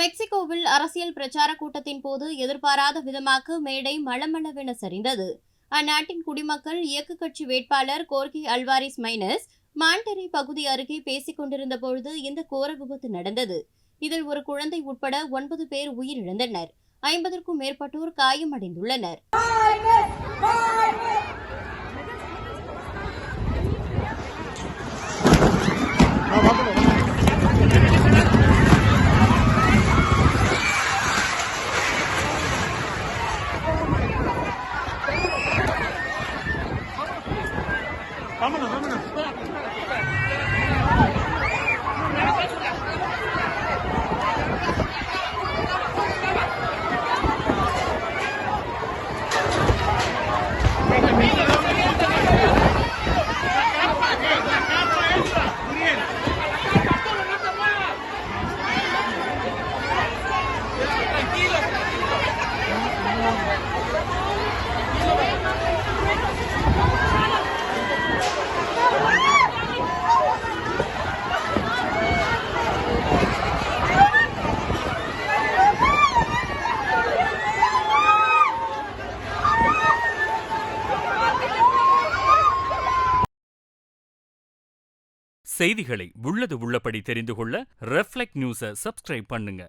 மெக்சிகோவில் அரசியல் பிரச்சார கூட்டத்தின் போது எதிர்பாராத விதமாக மேடை மளமளவென சரிந்தது. அந்நாட்டின் குடிமக்கள் இயக்க கட்சி வேட்பாளர் கோர்கி அல்வாரிஸ் மைனஸ் மாண்டெரி பகுதி அருகே பேசிக் கொண்டிருந்த பொழுது இந்த கோர விபத்து நடந்தது. இதில் ஒரு குழந்தை உட்பட 9 பேர் உயிரிழந்தனர். 50க்கும் மேற்பட்டோர் காயமடைந்துள்ளனர். Vámonos, vámonos. செய்திகளை உள்ளது உள்ளபடி தெரிந்து கொள்ள ரெஃப்ளெக்ட் நியூஸை சப்ஸ்கிரைப் பண்ணுங்க.